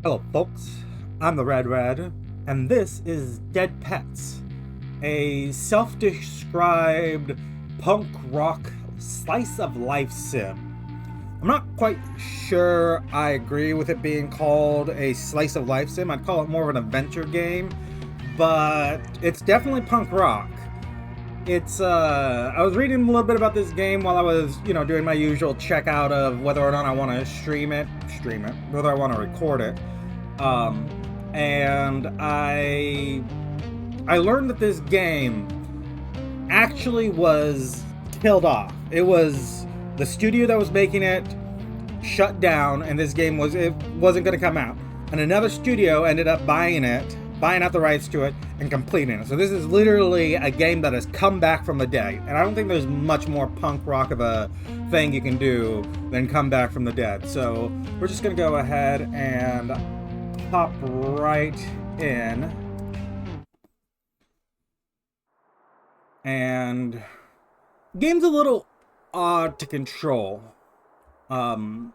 Hello folks, I'm the Red, and this is Dead Pets, a self-described punk rock slice of life sim. I'm not quite sure I agree with it being called a slice of life sim. I'd call it more of an adventure game, but it's definitely punk rock. I was reading a little bit about this game while I was, doing my usual checkout of whether or not I want to stream it, whether I want to record it. And I learned that this game actually was killed off. It was the studio that was making it shut down, and this game wasn't going to come out. And another studio ended up buying out the rights to it, and completing it. So this is literally a game that has come back from the dead. And I don't think there's much more punk rock of a thing you can do than come back from the dead. So we're just going to go ahead and hop right in. And game's a little odd to control. The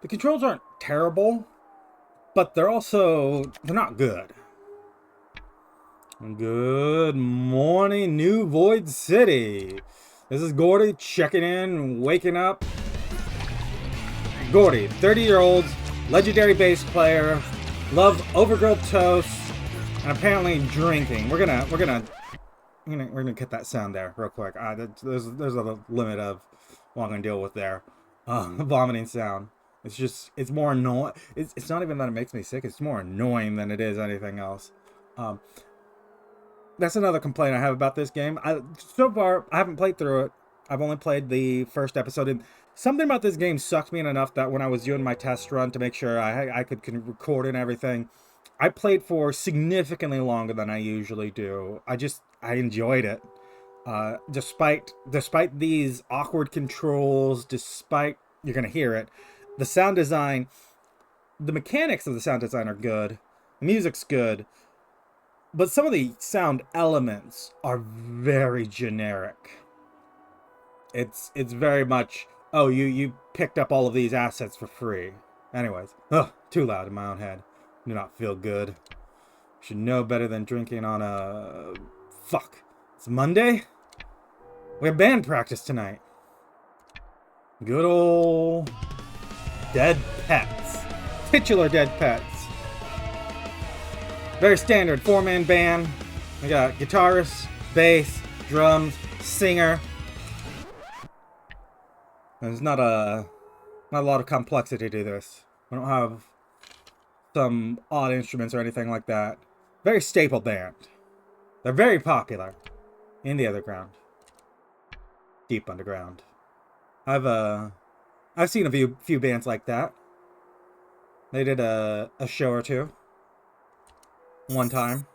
controls aren't terrible, but they're not good. Good morning, New Void City. This is Gordy checking in, waking up. Gordy, 30-year-old, legendary bass player, loves overgrilled toast, and apparently drinking. We're gonna get that sound there real quick. There's a limit of what I'm gonna deal with there. Vomiting sound. It's more annoying. It's not even that it makes me sick. It's more annoying than it is anything else. That's another complaint I have about this game. So far, I haven't played through it. I've only played the first episode. And something about this game sucked me in enough that when I was doing my test run to make sure I could record and everything, I played for significantly longer than I usually do. I enjoyed it. Despite these awkward controls, you're going to hear it, the sound design, the mechanics of the sound design are good. The music's good. But some of the sound elements are very generic. It's very much, oh, you picked up all of these assets for free. Anyways, too loud in my own head. Do not feel good. Should know better than drinking on a... Fuck. It's Monday? We have band practice tonight. Good old... Dead Pets. Titular Dead Pets. Very standard 4-man band. We got guitarist, bass, drums, singer. There's not a lot of complexity to this. We don't have some odd instruments or anything like that. Very staple band. They're very popular in the underground. Deep underground. I've seen a few bands like that. They did a show or two. One time.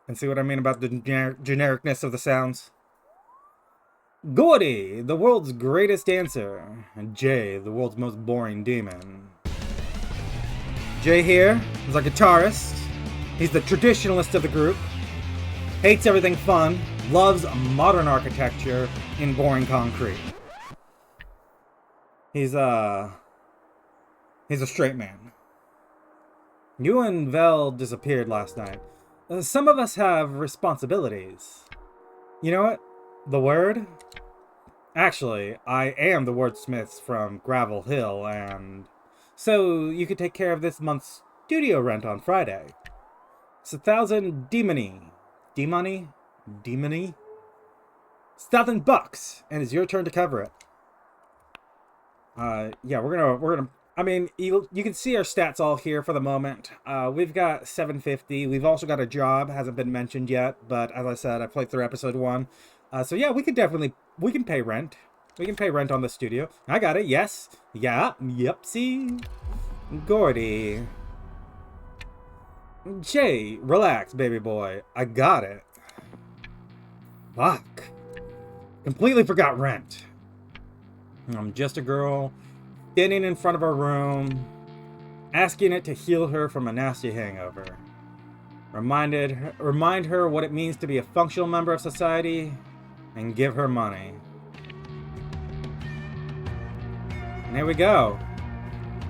And see what I mean about the genericness of the sounds? Gordy, the world's greatest dancer. And Jay, the world's most boring demon. Jay here is our guitarist. He's the traditionalist of the group. Hates everything fun. Loves modern architecture in boring concrete. He's a straight man. You and Vel disappeared last night. Some of us have responsibilities. You know what? The word? Actually, I am the wordsmith from Gravel Hill, and so you could take care of this month's studio rent on Friday. It's 1,000 demony. Demony? Demony? It's $1,000, and it's your turn to cover it. Yeah, we're gonna. I mean, you can see our stats all here for the moment. We've got 750. We've also got a job, hasn't been mentioned yet, but as I said, I played through episode 1. So yeah, we can pay rent. We can pay rent on the studio. I got it. Yes. Yeah. Yep. See, Gordy. Jay, relax, baby boy. I got it. Fuck. Completely forgot rent. I'm just a girl standing in front of her room, asking it to heal her from a nasty hangover. Remind her what it means to be a functional member of society, and give her money. here we go.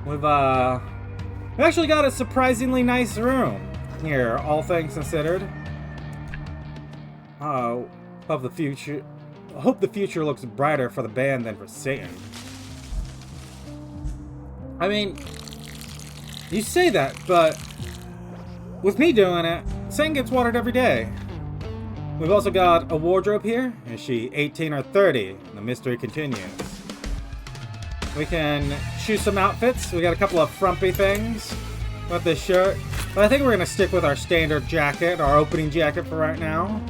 We've actually got a surprisingly nice room here, all things considered. Hope the future looks brighter for the band than for Satan. I mean, you say that, but with me doing it, Satan gets watered every day. We've also got a wardrobe here. Is she 18 or 30? The mystery continues. We can choose some outfits. We got a couple of frumpy things with this shirt. But I think we're going to stick with our standard jacket, our opening jacket for right now.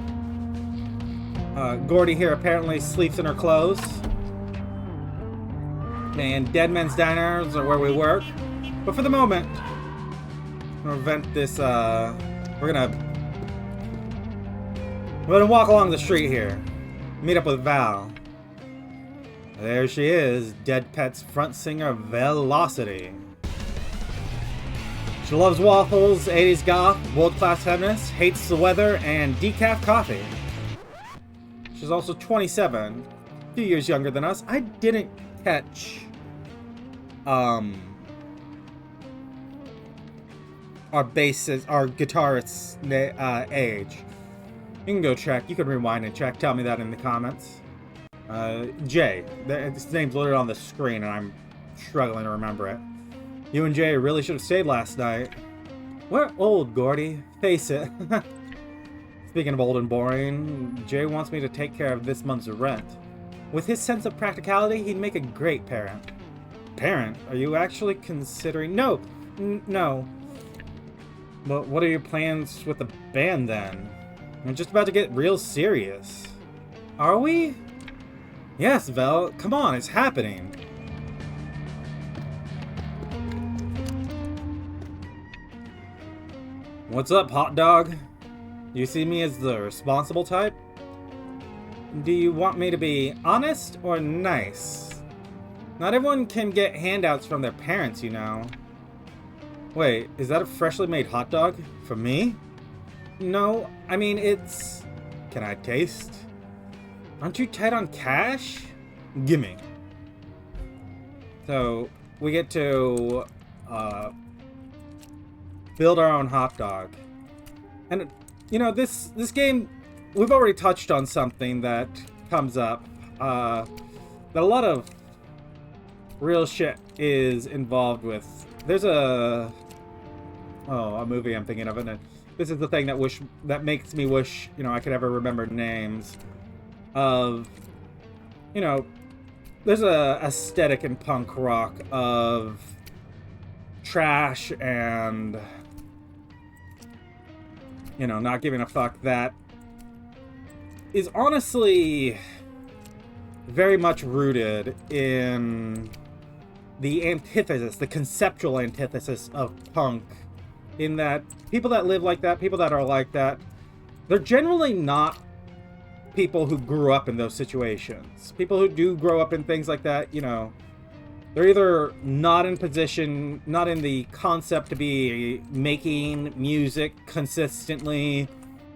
Gordy here apparently sleeps in her clothes. And Dead Men's Diners are where we work. But for the moment, we're gonna prevent this, we're gonna walk along the street here. Meet up with Val. There she is, Dead Pet's front singer, Velocity. She loves waffles, 80s goth, world-class feminist, hates the weather, and decaf coffee. She's also 27, a few years younger than us. I didn't catch, our bassist, our guitarist's age. You can go check. You can rewind and check. Tell me that in the comments. Jay. His name's literally on the screen, and I'm struggling to remember it. You and Jay really should have stayed last night. We're old, Gordy. Face it. Speaking of old and boring, Jay wants me to take care of this month's rent. With his sense of practicality, he'd make a great parent. Parent? Are you actually considering... No. No. But what are your plans with the band, then? I'm just about to get real serious. Are we? Yes, Vel. Come on, it's happening. What's up, hot dog? You see me as the responsible type? Do you want me to be honest or nice? Not everyone can get handouts from their parents, you know. Wait, is that a freshly made hot dog? For me? No, I mean, it's... Can I taste? Aren't you tight on cash? Gimme. So, we get to, build our own hot dog. And, you know, this game, we've already touched on something that comes up, that a lot of real shit is involved with. There's a movie I'm thinking of, and this is the thing that makes me wish, you know, I could ever remember names of, you know, there's a aesthetic in punk rock of trash and, you know, not giving a fuck that is honestly very much rooted in the antithesis, the conceptual antithesis of punk, in that people that live like that, people that are like that, they're generally not people who grew up in those situations. People who do grow up in things like that, you know, they're either not in position, not in the concept to be making music consistently,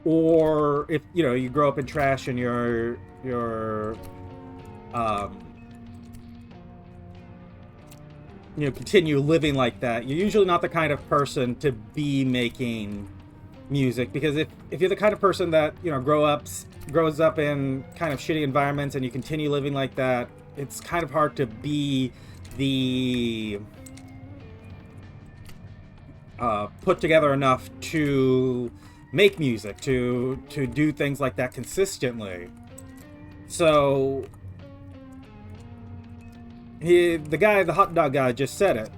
or if, you know, you grow up in trash and you're you know, continue living like that, you're usually not the kind of person to be making music. Because if you're the kind of person that, you know, grows up in kind of shitty environments and you continue living like that, it's kind of hard to be the put together enough to make music, to do things like that consistently. So the hot dog guy just said it.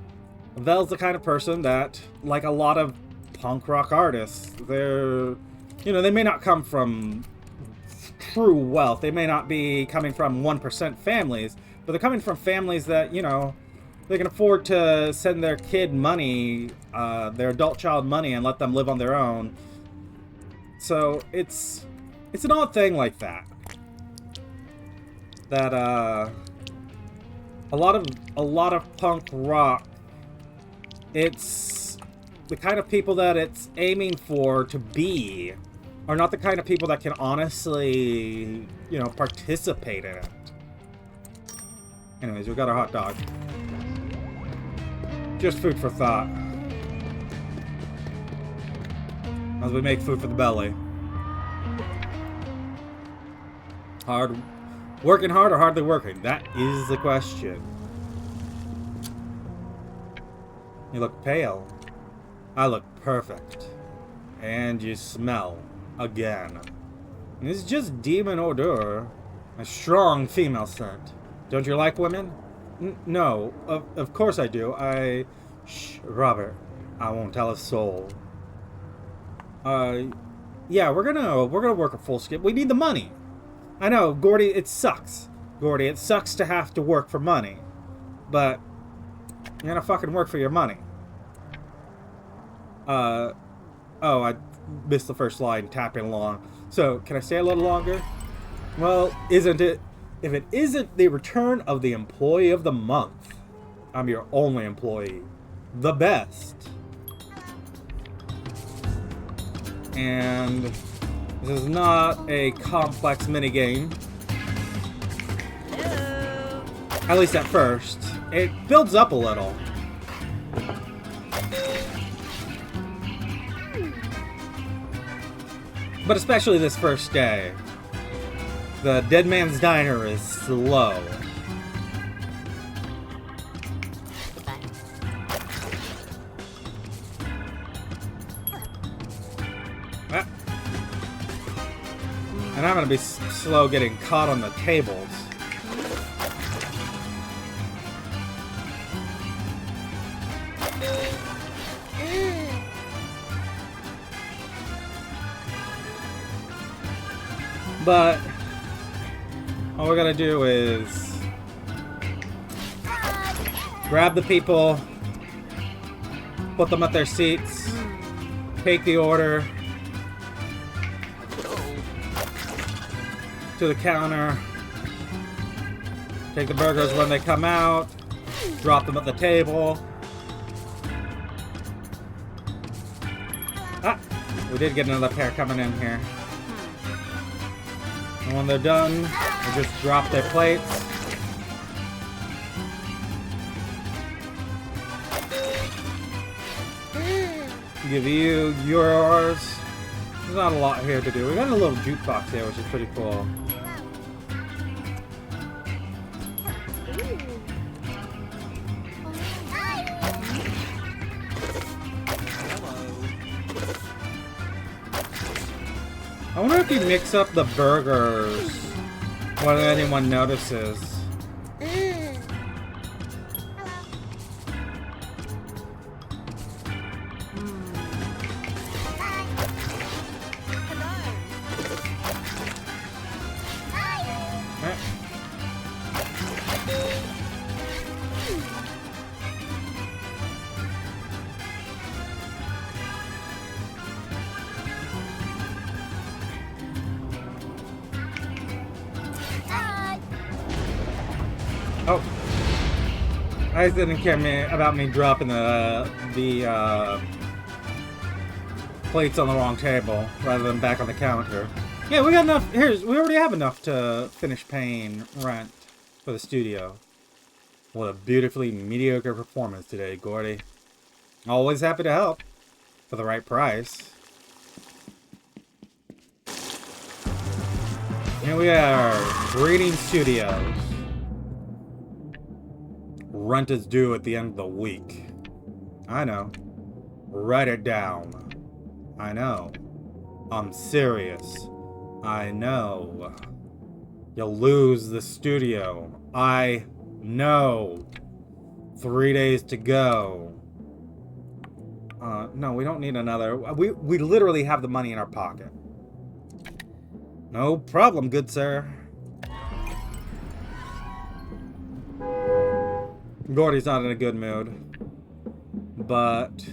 Vel's the kind of person that, like a lot of punk rock artists, they're, you know, they may not come from true wealth. They may not be coming from 1% families, but they're coming from families that, you know, they can afford to send their kid money, their adult child money, and let them live on their own. So it's an odd thing like that. That a lot of punk rock, it's the kind of people that it's aiming for to be are not the kind of people that can honestly, you know, participate in it. Anyways, we got our hot dog. Just food for thought. As we make food for the belly. Working hard or hardly working? That is the question. You look pale. I look perfect. And you smell. Again. And it's just demon odor. A strong female scent. Don't you like women? No. Of course I do. Shh, Robert. I won't tell a soul. Yeah, we're gonna work a full skip. We need the money. I know, Gordy, it sucks. Gordy, it sucks to have to work for money. But you're gonna fucking work for your money. Oh, I missed the first line, tapping along. So, can I stay a little longer? Well, isn't it? If it isn't the return of the employee of the month, I'm your only employee. The best. And this is not a complex minigame. At least at first. It builds up a little. But especially this first day. The Dead Man's Diner is slow. And I'm gonna be slow getting caught on the tables. But all we're gonna do is grab the people, put them at their seats, take the order to the counter, take the burgers when they come out, drop them at the table. Ah, we did get another pair coming in here. And when they're done, they just drop their plates. Give you yours. There's not a lot here to do. We got a little jukebox here, which is pretty cool. I wonder if you mix up the burgers, whether anyone notices. Oh, I didn't care about me dropping the plates on the wrong table rather than back on the counter. Yeah, we got enough. We already have enough to finish paying rent for the studio. What a beautifully mediocre performance today, Gordy. Always happy to help for the right price. Here we are, Breeding Studios. Rent is due at the end of the week. I know. Write it down. I know. I'm serious. I know. You'll lose the studio. I know. 3 days to go. No, we don't need another. We literally have the money in our pocket. No problem, good sir. Gordy's not in a good mood. But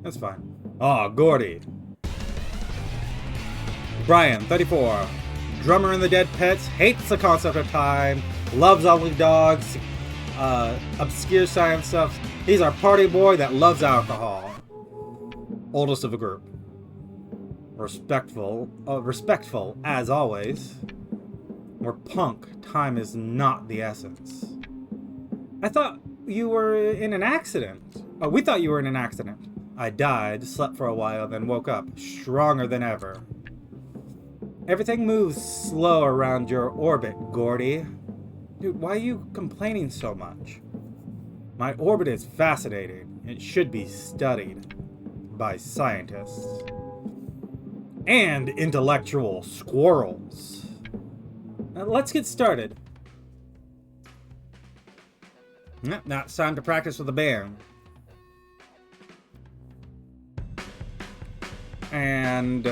that's fine. Oh, Gordy. Brian, 34. Drummer in the Dead Pets, hates the concept of time, loves ugly dogs, obscure science stuff. He's our party boy that loves alcohol. Oldest of the group. Respectful as always. We're punk. Time is not the essence. I thought you were in an accident. Oh, we thought you were in an accident. I died, slept for a while, then woke up, stronger than ever. Everything moves slow around your orbit, Gordy. Dude, why are you complaining so much? My orbit is fascinating. It should be studied by scientists. And intellectual squirrels. Now, let's get started. Now it's time to practice with the band. And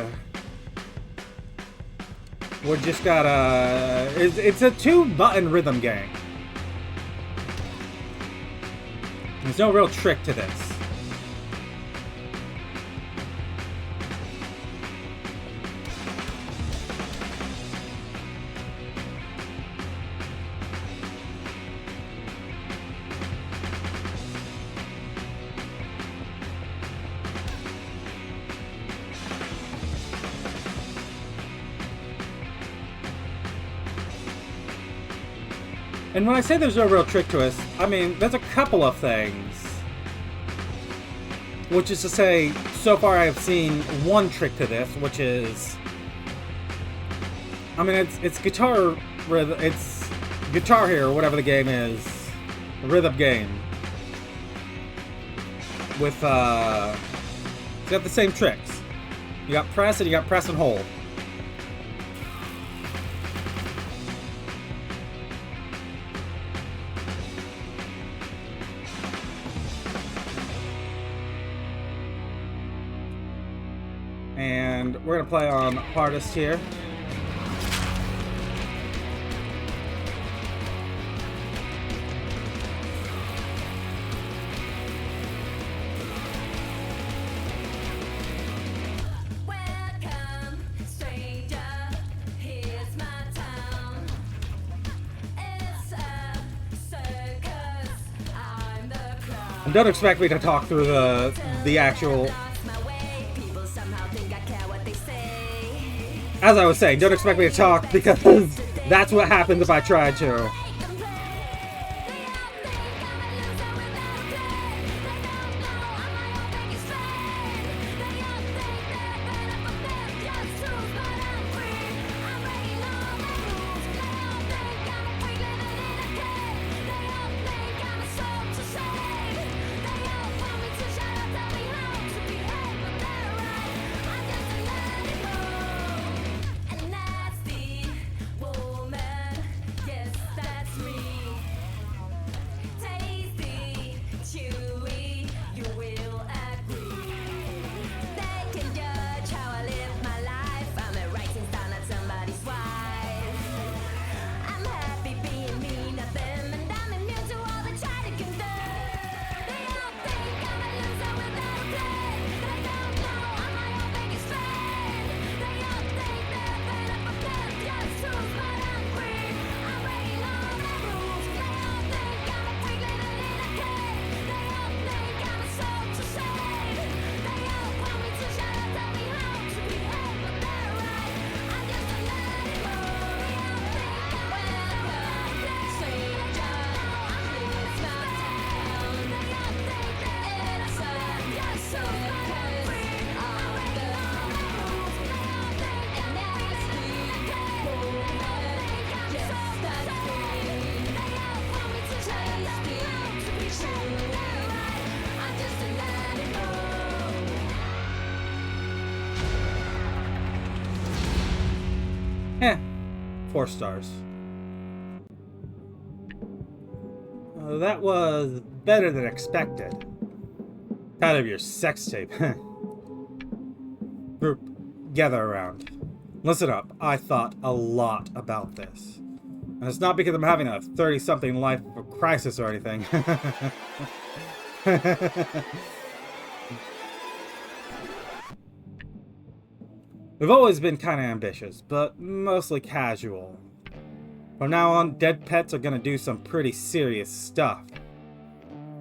we're just gotta... It's a 2-button rhythm game. There's no real trick to this. And when I say there's no real trick to it, I mean, there's a couple of things. Which is to say, so far I have seen one trick to this, which is... I mean, it's guitar... It's Guitar Hero, whatever the game is. A rhythm game. With, it's got the same tricks. You got press and you got press and hold. And we're going to play on hardest here. Welcome, stranger, here's my town. It's a circus, I'm the clown. And don't expect me to talk through the actual... As I was saying, don't expect me to talk because that's what happens if I try to. Eh, 4 stars. That was better than expected. Out of your sex tape. Group, gather around. Listen up, I thought a lot about this. And it's not because I'm having a 30-something life crisis or anything. We've always been kind of ambitious, but mostly casual. From now on, dead pets are gonna do some pretty serious stuff.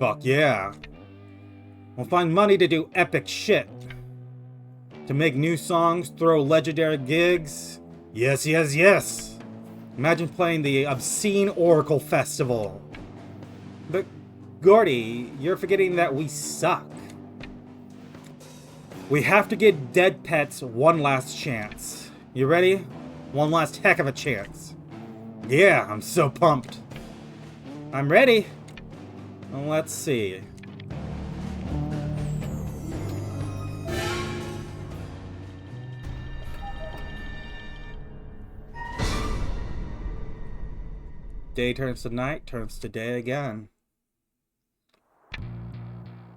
Fuck yeah. We'll find money to do epic shit. To make new songs, throw legendary gigs. Yes, yes, yes. Imagine playing the Obscene Oracle Festival. But Gordy, you're forgetting that we suck. We have to give dead pets one last chance. You ready? One last heck of a chance. Yeah, I'm so pumped. I'm ready. Let's see. Day turns to night, turns to day again.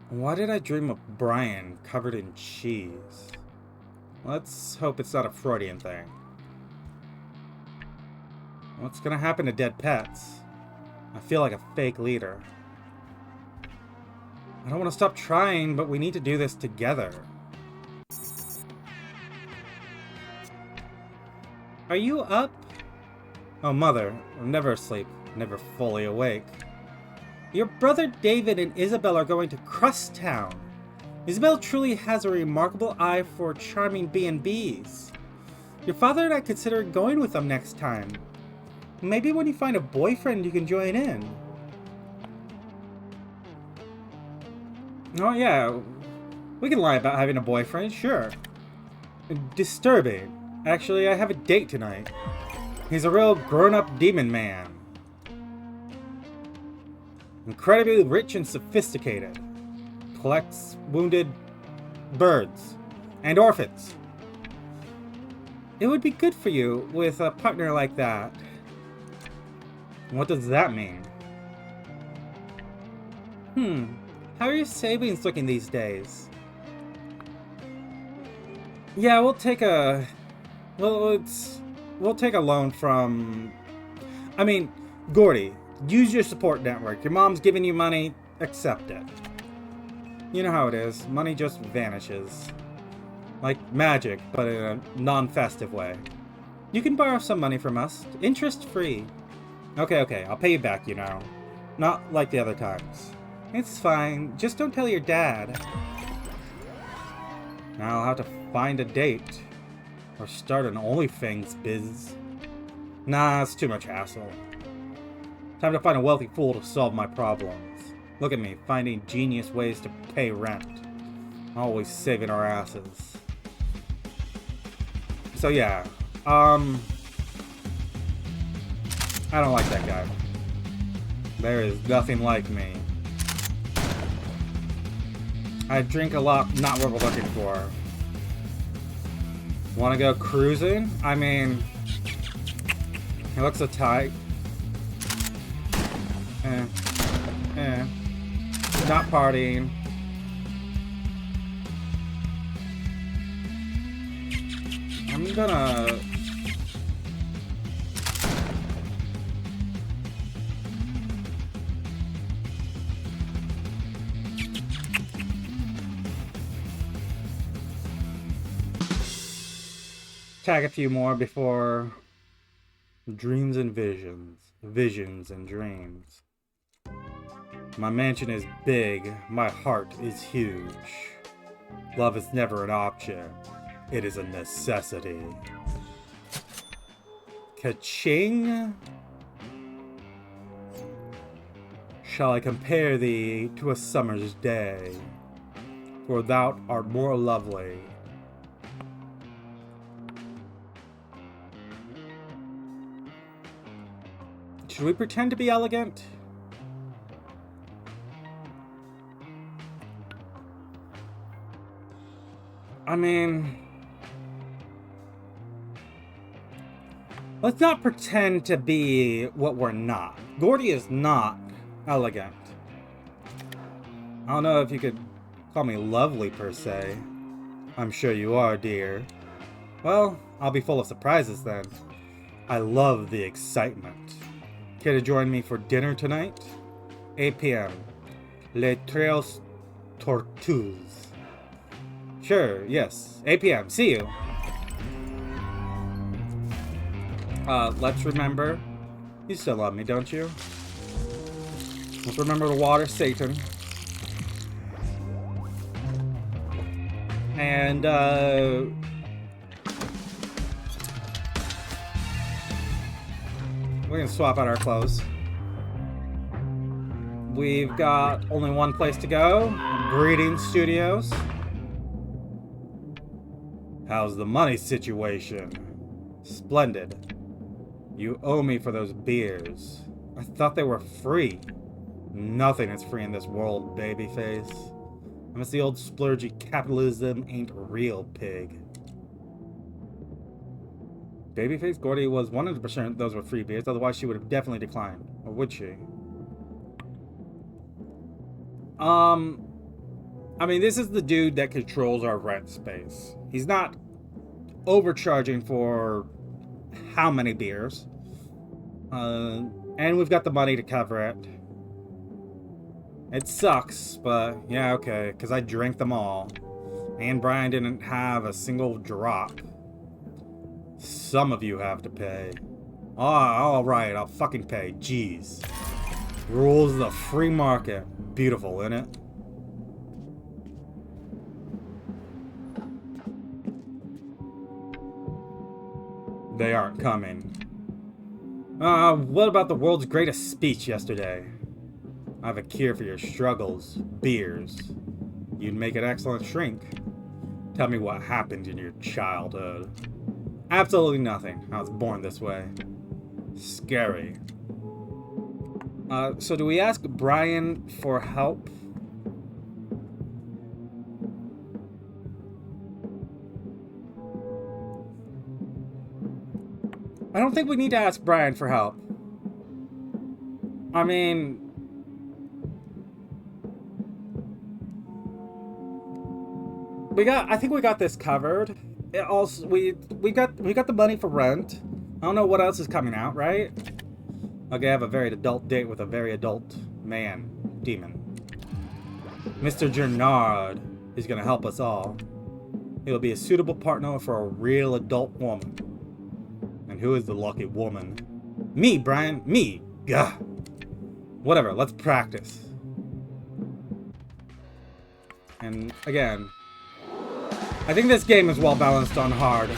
Why did I dream of Brian covered in cheese? Let's hope it's not a Freudian thing. What's gonna happen to dead pets? I feel like a fake leader. I don't want to stop trying, but we need to do this together. Are you up? Oh, Mother, I'm never asleep, never fully awake. Your brother David and Isabel are going to Crosstown. Isabel truly has a remarkable eye for charming B&Bs. Your father and I consider going with them next time. Maybe when you find a boyfriend, you can join in. Oh yeah, we can lie about having a boyfriend, sure. Disturbing. Actually, I have a date tonight. He's a real grown-up demon man. Incredibly rich and sophisticated. Collects wounded birds and orphans. It would be good for you with a partner like that. What does that mean? How are your savings looking these days? Yeah, we'll take a loan from... I mean, Gordy, use your support network. Your mom's giving you money, accept it. You know how it is. Money just vanishes. Like magic, but in a non-festive way. You can borrow some money from us, interest-free. Okay, I'll pay you back, you know. Not like the other times. It's fine, just don't tell your dad. Now I'll have to find a date. Or start an OnlyFans biz. Nah, it's too much hassle. Time to find a wealthy fool to solve my problems. Look at me, finding genius ways to pay rent. Always saving our asses. So yeah, I don't like that guy. There is nothing like me. I drink a lot, not what we're looking for. Wanna go cruising? I mean, he looks so tight. Not partying. I'm gonna... tag a few more before dreams and visions and dreams. My mansion is big, my heart is huge. Love is never an option, it is a necessity. Ka-ching! Shall I compare thee to a summer's day, for thou art more lovely. Should we pretend to be elegant? I mean... let's not pretend to be what we're not. Gordy is not elegant. I don't know if you could call me lovely per se. I'm sure you are, dear. Well, I'll be full of surprises then. I love the excitement. Care to join me for dinner tonight? 8 p.m. Les Tres Tortues. Sure, yes. 8 p.m. See you. Let's remember. You still love me, don't you? Let's remember to water Satan. And, we're gonna swap out our clothes. We've got only one place to go. Breeding Studios. How's the money situation? Splendid. You owe me for those beers. I thought they were free. Nothing is free in this world, babyface. Unless the old splurgy capitalism ain't real, pig. Babyface Gordy was 100% those were free beers, otherwise she would have definitely declined. Or would she? I mean, this is the dude that controls our rent space. He's not overcharging for how many beers. And we've got the money to cover it. It sucks, but yeah, okay, because I drank them all. And Brian didn't have a single drop. Some of you have to pay. Oh, alright, I'll fucking pay. Jeez. Rules of the free market. Beautiful, isn't it? They aren't coming. What about the world's greatest speech yesterday? I have a cure for your struggles. Beers. You'd make an excellent shrink. Tell me what happened in your childhood. Absolutely nothing. I was born this way. Scary. So do we ask Brian for help? I don't think we need to ask Brian for help. I mean, I think we got this covered. It also, we got the money for rent. I don't know what else is coming out, right? Okay, I have a very adult date with a very adult man, demon. Mr. Gernard is gonna help us all. He'll be a suitable partner for a real adult woman. And who is the lucky woman? Me, Brian, me. Gah. Whatever, let's practice. And again, I think this game is well balanced on hard.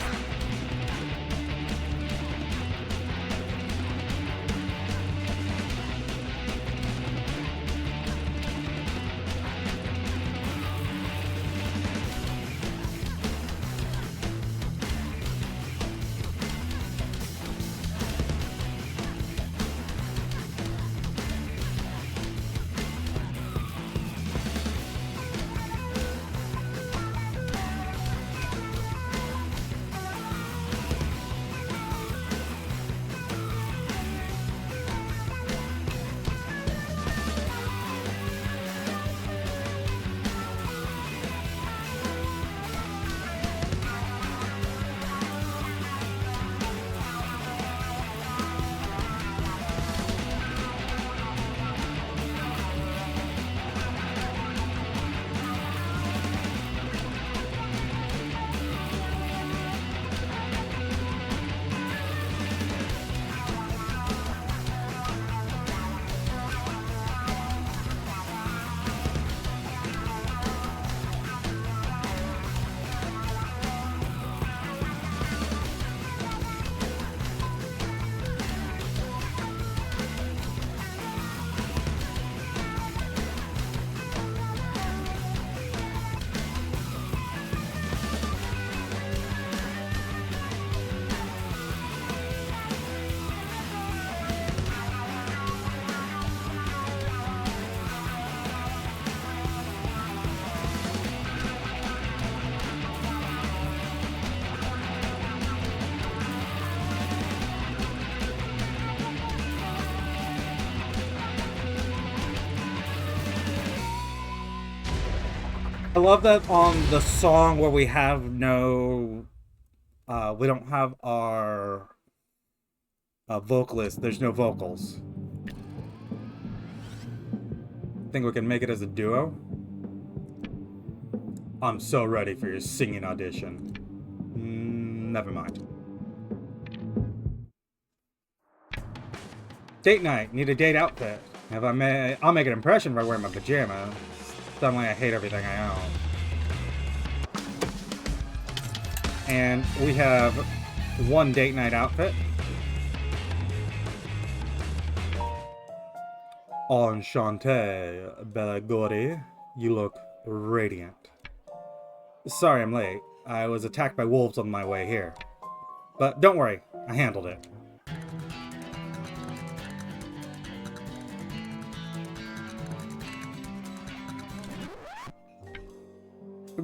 I love that on the song where we have no, we don't have our vocalist. There's no vocals. Think we can make it as a duo? I'm so ready for your singing audition. Never mind. Date night. Need a date outfit. If I may, I'll make an impression by wearing my pajamas. Suddenly I hate everything I own. And we have one date night outfit. Enchanté, Bella Gordy. You look radiant. Sorry I'm late. I was attacked by wolves on my way here. But don't worry, I handled it.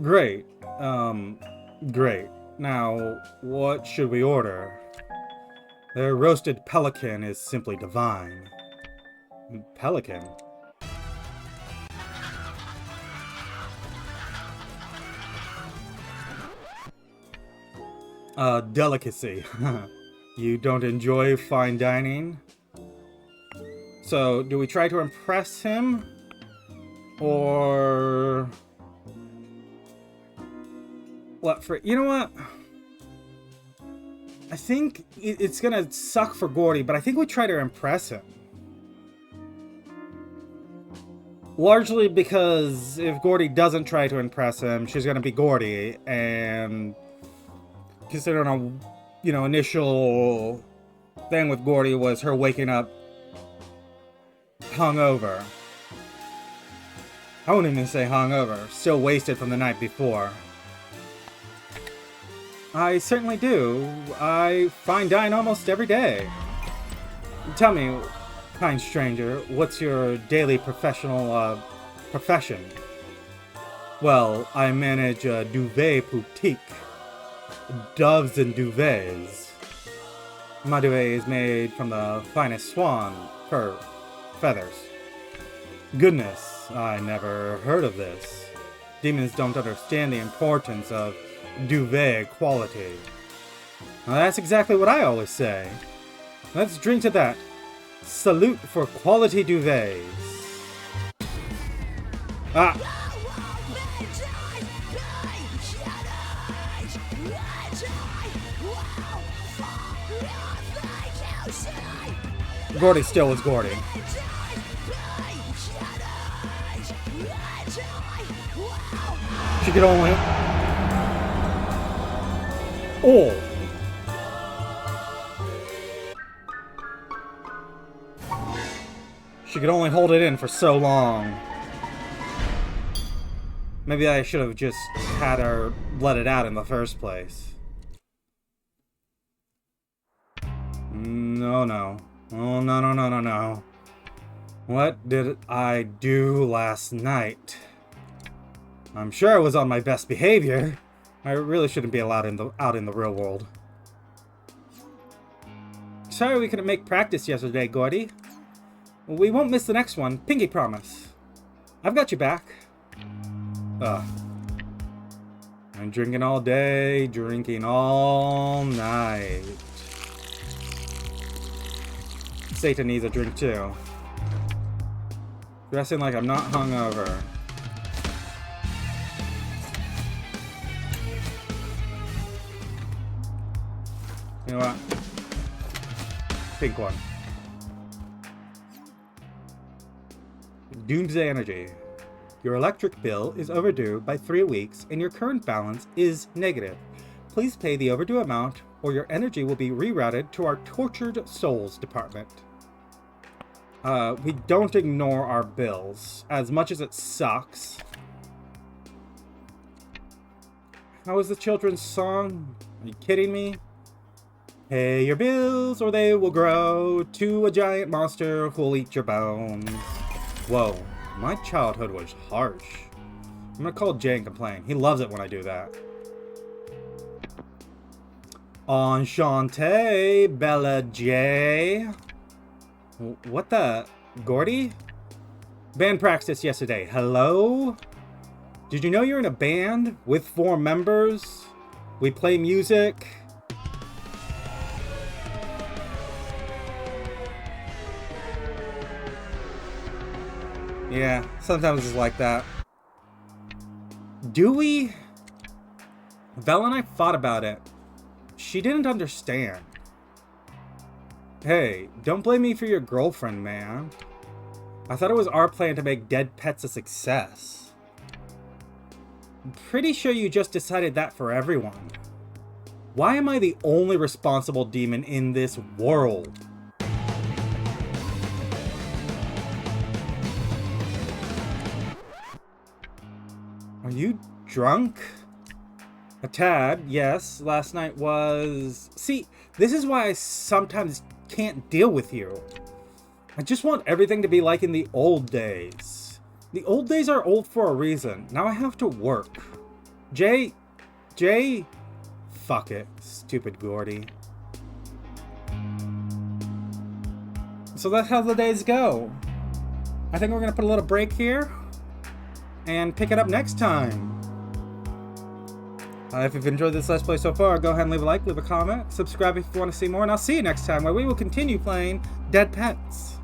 Great. Great. Now, what should we order? Their roasted pelican is simply divine. Pelican? Delicacy. You don't enjoy fine dining? So, do we try to impress him? Or... what for? You know what? I think it's gonna suck for Gordy, but I think we try to impress him. Largely because if Gordy doesn't try to impress him, she's gonna be Gordy, and considering initial thing with Gordy was her waking up hungover. I wouldn't even say hungover, still wasted from the night before. I certainly do. I fine dine almost every day. Tell me, kind stranger, what's your daily profession? Well, I manage a duvet boutique. Doves and duvets. My duvet is made from the finest swan fur feathers. Goodness, I never heard of this. Demons don't understand the importance of duvet quality. Now, that's exactly what I always say. Let's drink to that. Salute for quality duvets. Ah! Gordy still was Gordy. She could only... oh! She could only hold it in for so long. Maybe I should have just had her let it out in the first place. No. Oh, no. What did I do last night? I'm sure I was on my best behavior. I really shouldn't be allowed out in the real world. Sorry we couldn't make practice yesterday, Gordy. We won't miss the next one, pinky promise. I've got you back. I'm drinking all day, drinking all night. Satan needs a drink too. Dressing like I'm not hungover. You know what? Pink one. Doomsday Energy. Your electric bill is overdue by 3 weeks and your current balance is negative. Please pay the overdue amount or your energy will be rerouted to our Tortured Souls department. We don't ignore our bills, as much as it sucks. How is the children's song? Are you kidding me? Pay your bills or they will grow to a giant monster who'll eat your bones. Whoa, my childhood was harsh. I'm gonna call Jay and complain. He loves it when I do that. Enchanté, Bella J. What the? Gordy? Band practice yesterday. Hello? Did you know you're in a band with 4 members? We play music. Yeah, sometimes it's like that. Do we? Val and I thought about it. She didn't understand. Hey, don't blame me for your girlfriend, man. I thought it was our plan to make dead pets a success. I'm pretty sure you just decided that for everyone. Why am I the only responsible demon in this world? Are you drunk? A tad, yes. Last night was... See, this is why I sometimes can't deal with you. I just want everything to be like in the old days. The old days are old for a reason. Now I have to work. Jay... Fuck it, stupid Gordy. So that's how the days go. I think we're gonna put a little break here and pick it up next time. If you've enjoyed this Let's Play so far, go ahead and leave a like, leave a comment, subscribe if you want to see more, and I'll see you next time where we will continue playing Dead Pets.